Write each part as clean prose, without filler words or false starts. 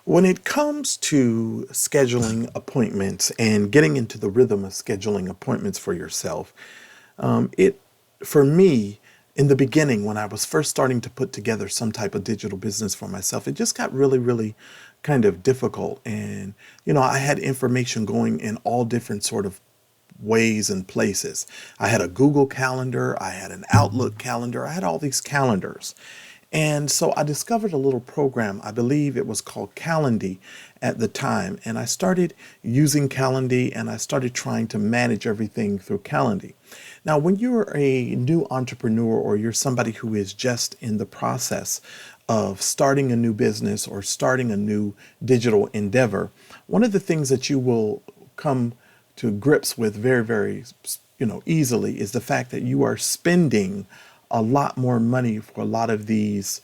When it comes to scheduling appointments and getting into the rhythm of scheduling appointments for yourself, it, for me, in the beginning, when I was first starting to put together some type of digital business for myself, it just got really, really kind of difficult. And, I had information going in all different sort of ways and places. I had a Google Calendar, I had an Outlook calendar, I had all these calendars. And so I discovered a little program, I believe it was called Calendly at the time. And I started using Calendly and I started trying to manage everything through Calendly. Now, when you're a new entrepreneur or you're somebody who is just in the process of starting a new business or starting a new digital endeavor, one of the things that you will come to grips with very, very, easily is the fact that you are spending a lot more money for a lot of these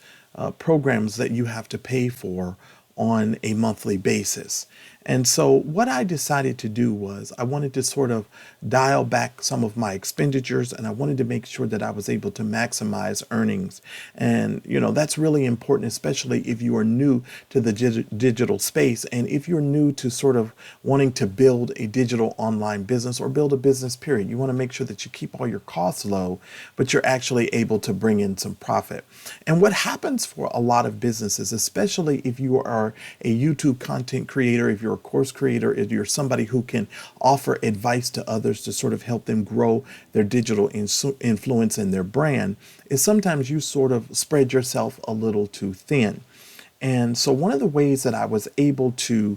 programs that you have to pay for on a monthly basis. And so what I decided to do was I wanted to sort of dial back some of my expenditures and I wanted to make sure that I was able to maximize earnings. And, that's really important, especially if you are new to the digital space and if you're new to sort of wanting to build a digital online business or build a business period. You want to make sure that you keep all your costs low, but you're actually able to bring in some profit. And what happens for a lot of businesses, especially if you are a YouTube content creator, if you're a course creator, if you're somebody who can offer advice to others to sort of help them grow their digital influence and their brand, is sometimes you sort of spread yourself a little too thin. And so one of the ways that I was able to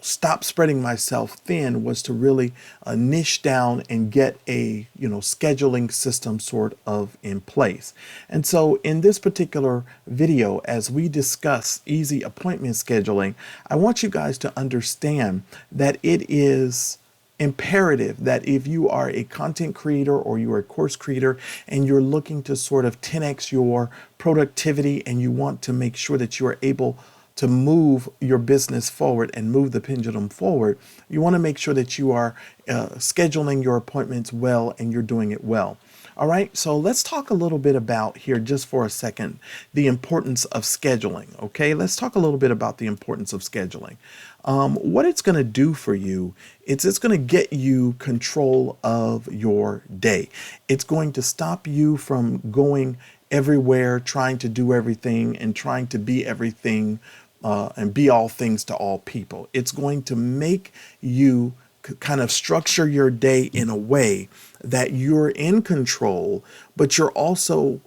stop spreading myself thin was to really niche down and get a, scheduling system sort of in place. And so in this particular video, as we discuss easy appointment scheduling, I want you guys to understand that it is imperative that if you are a content creator or you're a course creator and you're looking to sort of 10x your productivity and you want to make sure that you are able to move your business forward and move the pendulum forward, you want to make sure that you are scheduling your appointments well and you're doing it well. All right, so let's talk a little bit about here just for a second, the importance of scheduling. Okay, let's talk a little bit about the importance of scheduling. What it's going to do for you, it's going to get you control of your day. It's going to stop you from going everywhere, trying to do everything and trying to be everything and be all things to all people. It's going to make you kind of structure your day in a way that you're in control, but you're also,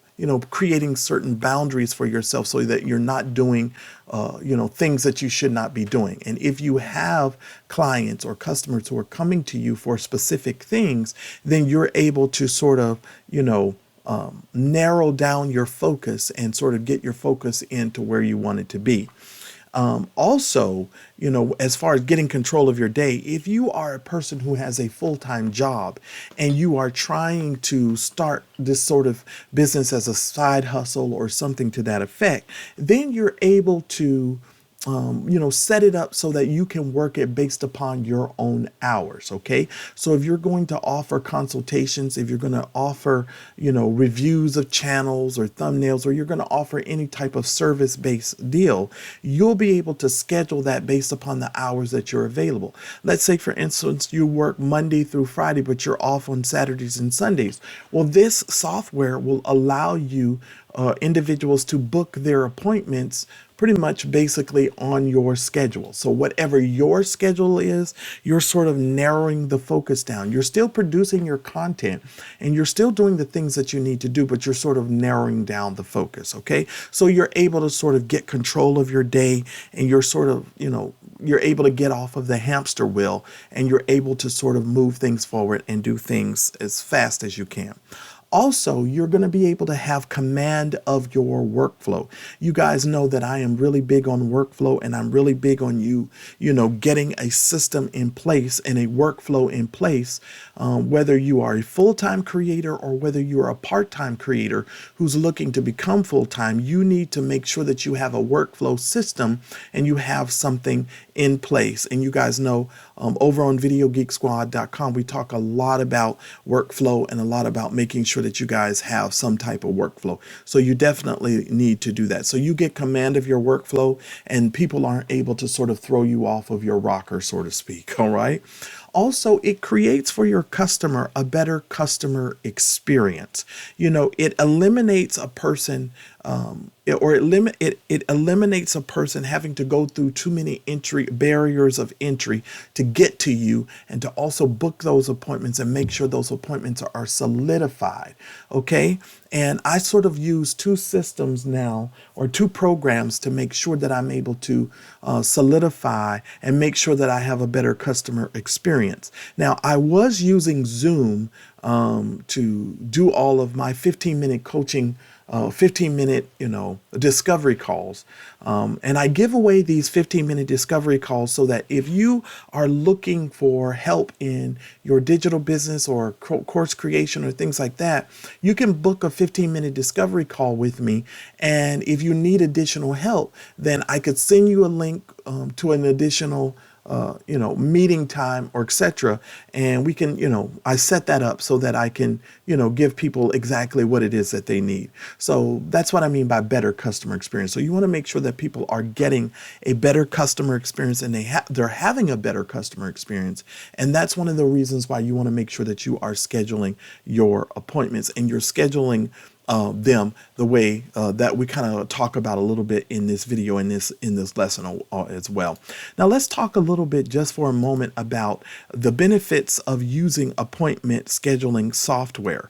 creating certain boundaries for yourself so that you're not doing, things that you should not be doing. And if you have clients or customers who are coming to you for specific things, then you're able to sort of, narrow down your focus and sort of get your focus into where you want it to be. Also, as far as getting control of your day, if you are a person who has a full-time job and you are trying to start this sort of business as a side hustle or something to that effect, then you're able to set it up so that you can work it based upon your own hours. Okay. So if you're going to offer consultations, if you're going to offer, reviews of channels or thumbnails, or you're going to offer any type of service-based deal, you'll be able to schedule that based upon the hours that you're available. Let's say, for instance, you work Monday through Friday, but you're off on Saturdays and Sundays. Well, this software will allow you individuals to book their appointments pretty much basically on your schedule. So whatever your schedule is, you're sort of narrowing the focus down. You're still producing your content and you're still doing the things that you need to do, but you're sort of narrowing down the focus. Okay. So you're able to sort of get control of your day and you're sort of, you're able to get off of the hamster wheel and you're able to sort of move things forward and do things as fast as you can. Also, you're going to be able to have command of your workflow. You guys know that I am really big on workflow and I'm really big on getting a system in place and a workflow in place, whether you are a full-time creator or whether you are a part-time creator who's looking to become full-time. You need to make sure that you have a workflow system and you have something in place. And you guys know over on videogeeksquad.com, we talk a lot about workflow and a lot about making sure sure that you guys have some type of workflow. So you definitely need to do that. So you get command of your workflow and people aren't able to sort of throw you off of your rocker, so to speak. All right. Also, it creates for your customer a better customer experience. It eliminates a person, it eliminates a person having to go through too many barriers of entry to get to you, and to also book those appointments and make sure those appointments are solidified. Okay. And I sort of use two systems now, or two programs, to make sure that I'm able to solidify and make sure that I have a better customer experience. Now, I was using Zoom to do all of my 15-minute coaching, 15-minute, discovery calls. And I give away these 15-minute discovery calls so that if you are looking for help in your digital business or course creation or things like that, you can book a 15-minute discovery call with me. And if you need additional help, then I could send you a link to an additional meeting time or etc. And we can, I set that up so that I can, give people exactly what it is that they need. So that's what I mean by better customer experience. So you want to make sure that people are getting a better customer experience, and they're having a better customer experience. And that's one of the reasons why you want to make sure that you are scheduling your appointments, and you're scheduling them the way that we kind of talk about a little bit in this video, in this lesson as well. Now let's talk a little bit just for a moment about the benefits of using appointment scheduling software.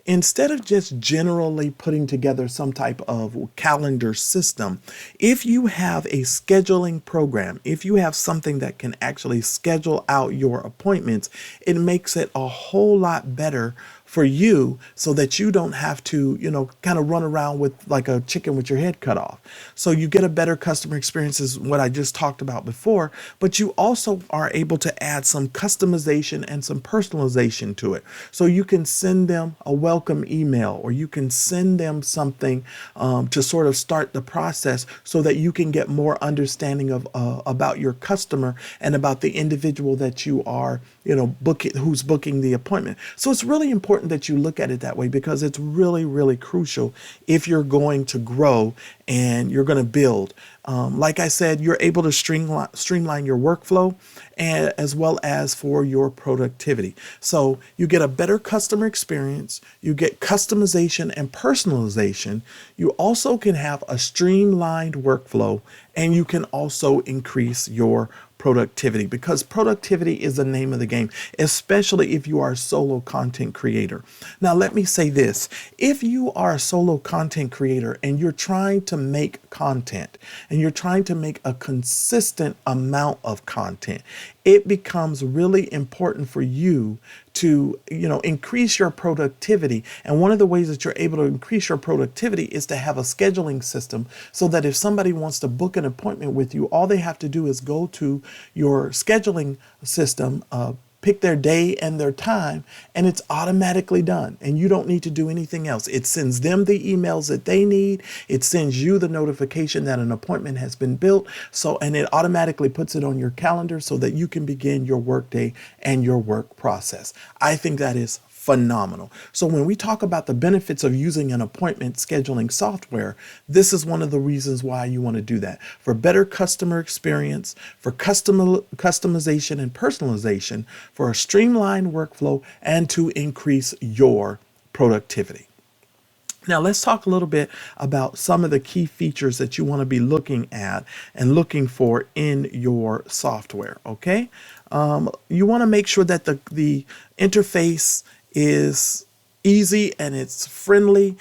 Instead of just generally putting together some type of calendar system, if you have a scheduling program, if you have something that can actually schedule out your appointments, it makes it a whole lot better for you, so that you don't have to, kind of run around with like a chicken with your head cut off. So you get a better customer experience, is what I just talked about before, but you also are able to add some customization and some personalization to it. So you can send them a welcome email, or you can send them something to sort of start the process, so that you can get more understanding of about your customer and about the individual that you are, who's booking the appointment. So it's really important that you look at it that way, because it's really, really crucial if you're going to grow and you're going to build. Like I said, you're able to streamline your workflow, and as well as for your productivity. So you get a better customer experience, you get customization and personalization. You also can have a streamlined workflow, and you can also increase your productivity, because productivity is the name of the game, especially if you are a solo content creator. Now, let me say this. If you are a solo content creator and you're trying to make content, and you're trying to make a consistent amount of content, it becomes really important for you to, increase your productivity. And one of the ways that you're able to increase your productivity is to have a scheduling system, so that if somebody wants to book an appointment with you, all they have to do is go to your scheduling system, pick their day and their time, and it's automatically done. And you don't need to do anything else. It sends them the emails that they need. It sends you the notification that an appointment has been built. And it automatically puts it on your calendar so that you can begin your workday and your work process. I think that is phenomenal. So when we talk about the benefits of using an appointment scheduling software, this is one of the reasons why you want to do that. For better customer experience, for customization and personalization, for a streamlined workflow, and to increase your productivity. Now, let's talk a little bit about some of the key features that you want to be looking at and looking for in your software. Okay. You want to make sure that the interface is easy and it's friendly.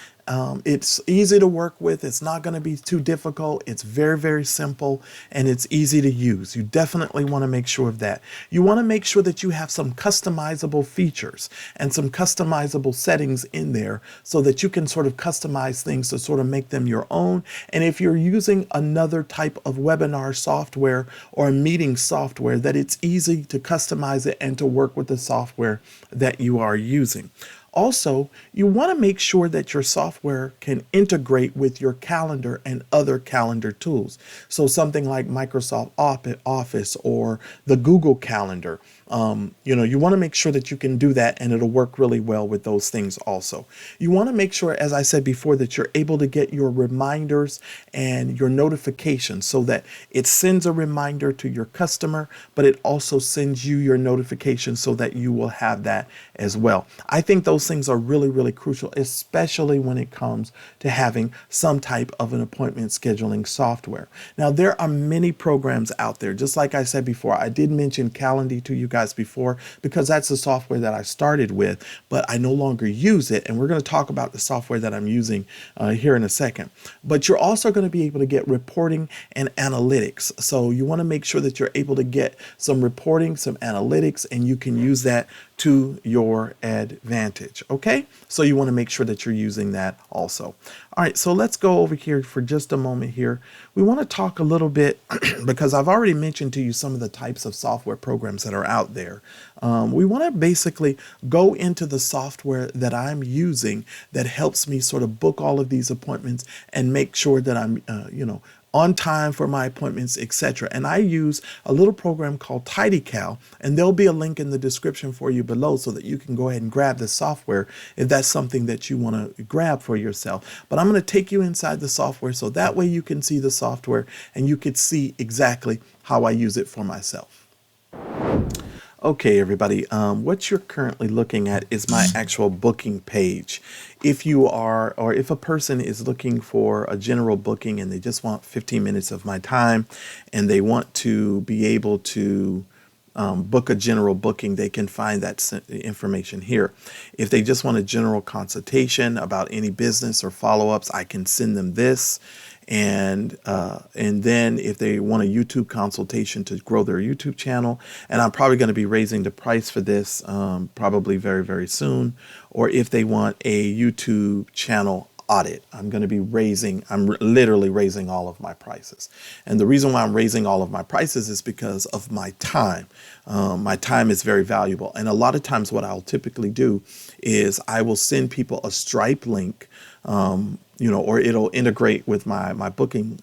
It's easy to work with. It's not going to be too difficult. It's very, very simple, and it's easy to use. You definitely want to make sure of that. You want to make sure that you have some customizable features and some customizable settings in there, so that you can sort of customize things to sort of make them your own. And if you're using another type of webinar software or meeting software, that it's easy to customize it and to work with the software that you are using. Also, you want to make sure that your software can integrate with your calendar and other calendar tools. So something like Microsoft Office or the Google Calendar. You want to make sure that you can do that, and it'll work really well with those things also. You want to make sure, as I said before, that you're able to get your reminders and your notifications so that it sends a reminder to your customer, but it also sends you your notification so that you will have that as well. I think those things are really, really crucial, especially when it comes to having some type of an appointment scheduling software. Now, there are many programs out there. Just like I said before, I did mention Calendly to you guys before because that's the software that I started with, but I no longer use it. And we're going to talk about the software that I'm using here in a second. But you're also going to be able to get reporting and analytics. So you want to make sure that you're able to get some reporting, some analytics, and you can use that to your advantage. Okay, so you want to make sure that you're using that also. All right, so let's go over here for just a moment here. We want to talk a little bit because I've already mentioned to you some of the types of software programs that are out there. We want to basically go into the software that I'm using that helps me sort of book all of these appointments and make sure that I'm, on time for my appointments, etc. And I use a little program called Tidycal, and there'll be a link in the description for you below so that you can go ahead and grab the software if that's something that you want to grab for yourself. But I'm going to take you inside the software so that way you can see the software and you can see exactly how I use it for myself. Okay, everybody, what you're currently looking at is my actual booking page. If you are, or if a person is looking for a general booking and they just want 15 minutes of my time and they want to be able to book a general booking, they can find that information here. If they just want a general consultation about any business or follow-ups, I can send them this. And then if they want a YouTube consultation to grow their YouTube channel, and I'm probably going to be raising the price for this probably very, very soon, or if they want a YouTube channel audit, I'm literally raising all of my prices. And the reason why I'm raising all of my prices is because of my time. My time is very valuable. And a lot of times what I'll typically do is I will send people a Stripe link, or it'll integrate with my booking,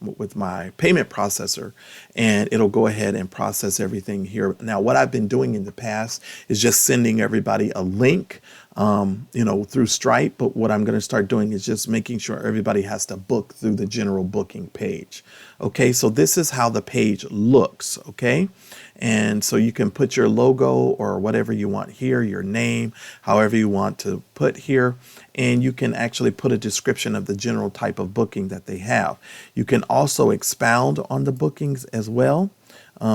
with my payment processor, and it'll go ahead and process everything here. Now, what I've been doing in the past is just sending everybody a link, through Stripe. But what I'm going to start doing is just making sure everybody has to book through the general booking page. Okay, so this is how the page looks. Okay. And so you can put your logo or whatever you want here, your name, however you want to put here. And you can actually put a description of the general type of booking that they have. You can also expound on the bookings as well.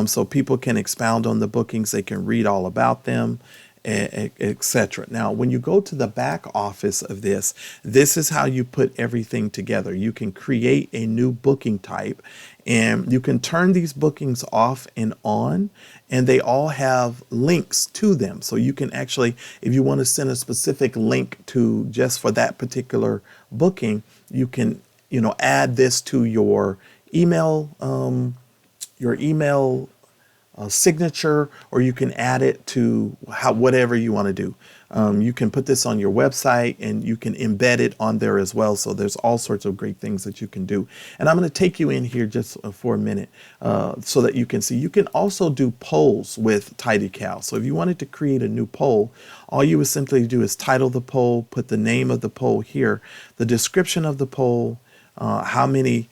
So people can expound on the bookings. They can read all about them, etc. Now, when you go to the back office of this is how you put everything together. You can create a new booking type, and you can turn these bookings off and on, and they all have links to them. So you can actually, if you want to send a specific link to just for that particular booking, you can, add this to your email, signature, or you can add it to whatever you want to do. You can put this on your website and you can embed it on there as well. So there's all sorts of great things that you can do. And I'm going to take you in here just for a minute so that you can see. You can also do polls with Tidycal. So if you wanted to create a new poll, all you would simply do is title the poll, put the name of the poll here, the description of the poll, how many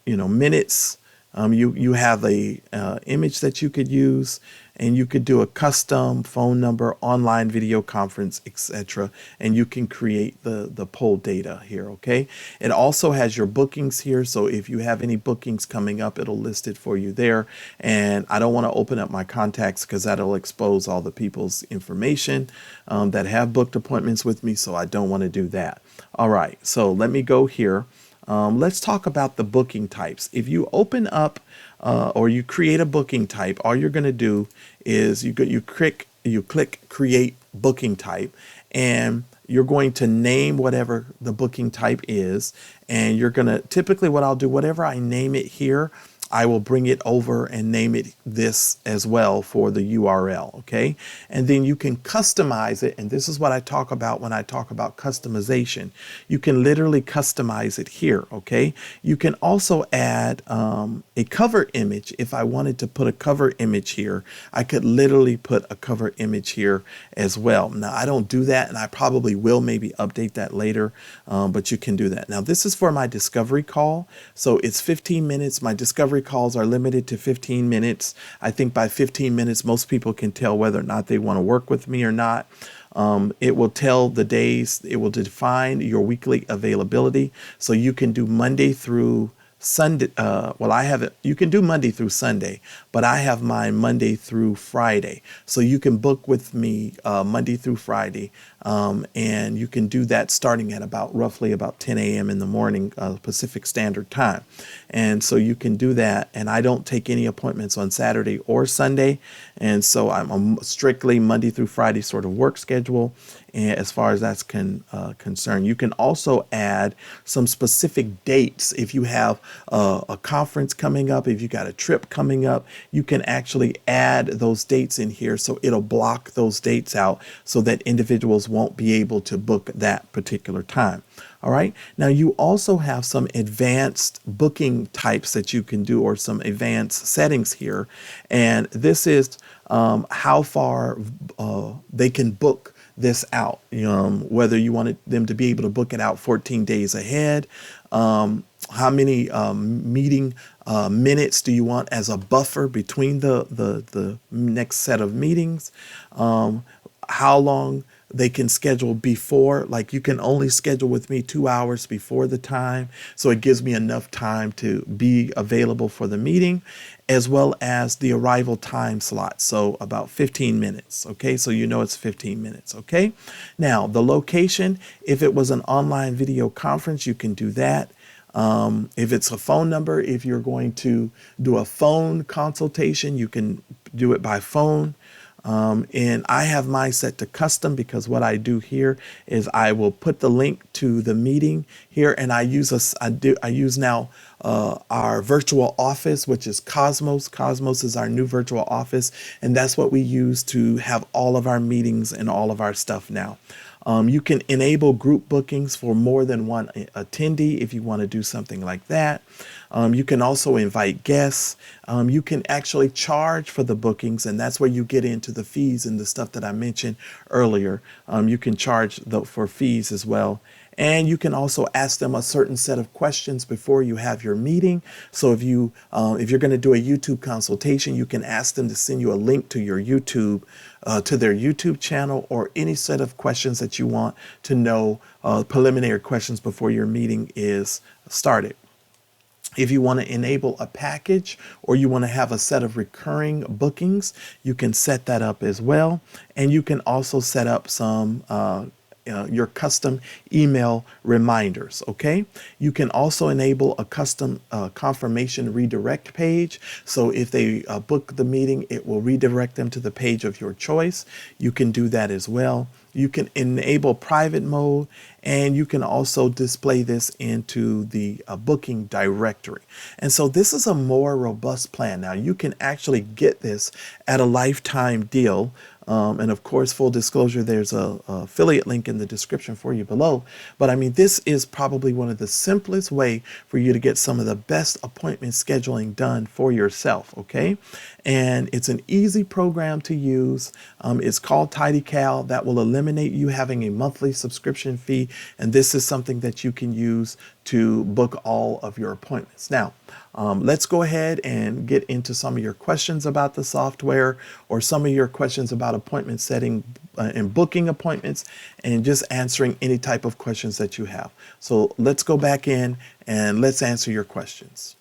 minutes. You have a image that you could use, and you could do a custom phone number, online video conference, etc. And you can create the poll data here. Okay. It also has your bookings here. So if you have any bookings coming up, it'll list it for you there. And I don't want to open up my contacts because that'll expose all the people's information that have booked appointments with me. So I don't want to do that. All right. So let me go here. Let's talk about the booking types. If you open up or you create a booking type, all you're going to do is you click create booking type, and you're going to name whatever the booking type is. And you're going to, typically what I'll do, whatever I name it here, I will bring it over and name it this as well for the URL, okay? And then you can customize it, and this is what I talk about when I talk about customization. You can literally customize it here, okay? You can also add a cover image. If I wanted to put a cover image here, I could literally put a cover image here as well. Now, I don't do that, and I probably will maybe update that later, but you can do that. Now, this is for my discovery call, so it's 15 minutes. My discovery calls are limited to 15 minutes. I think by 15 minutes, most people can tell whether or not they want to work with me or not. It will tell the days, it will define your weekly availability. So you can do Monday through Sunday. Well, I have it. You can do Monday through Sunday, but I have mine Monday through Friday. So you can book with me Monday through Friday, and you can do that starting at roughly about 10 a.m. in the morning Pacific Standard Time. And so you can do that. And I don't take any appointments on Saturday or Sunday. And so I'm a strictly Monday through Friday sort of work schedule. And as far as that's concerned, you can also add some specific dates. If you have a conference coming up, if you got a trip coming up, you can actually add those dates in here. So it'll block those dates out so that individuals won't be able to book that particular time. All right. Now you also have some advanced booking types that you can do, or some advanced settings here. And this is how far they can book this out, whether you wanted them to be able to book it out 14 days ahead. How many meeting minutes do you want as a buffer between the next set of meetings? How long they can schedule before, like you can only schedule with me 2 hours before the time. So it gives me enough time to be available for the meeting, as well as the arrival time slot. So about 15 minutes. Okay. So it's 15 minutes. Okay. Now the location, if it was an online video conference, you can do that. If it's a phone number, if you're going to do a phone consultation, you can do it by phone. And I have mine set to custom, because what I do here is I will put the link to the meeting here, and I use now our virtual office, which is Cosmos. Cosmos is our new virtual office, and that's what we use to have all of our meetings and all of our stuff now. You can enable group bookings for more than one attendee if you want to do something like that. You can also invite guests. You can actually charge for the bookings, and that's where you get into the fees and the stuff that I mentioned earlier. You can charge for fees as well. And you can also ask them a certain set of questions before you have your meeting. So if you're going to do a YouTube consultation, you can ask them to send you a link to your YouTube, to their YouTube channel, or any set of questions that you want to know, preliminary questions before your meeting is started. If you want to enable a package, or you want to have a set of recurring bookings, you can set that up as well. And you can also set up some your custom email reminders. Okay. You can also enable a custom confirmation redirect page. So if they book the meeting, it will redirect them to the page of your choice. You can do that as well. You can enable private mode, and you can also display this into the booking directory. And so this is a more robust plan. Now you can actually get this at a lifetime deal. And of course, full disclosure, there's a affiliate link in the description for you below. But I mean, this is probably one of the simplest way for you to get some of the best appointment scheduling done for yourself. Okay. And it's an easy program to use. It's called Tidycal. That will eliminate you having a monthly subscription fee. And this is something that you can use to book all of your appointments. Now, let's go ahead and get into some of your questions about the software, or some of your questions about appointment setting and booking appointments, and just answering any type of questions that you have. So let's go back in and let's answer your questions.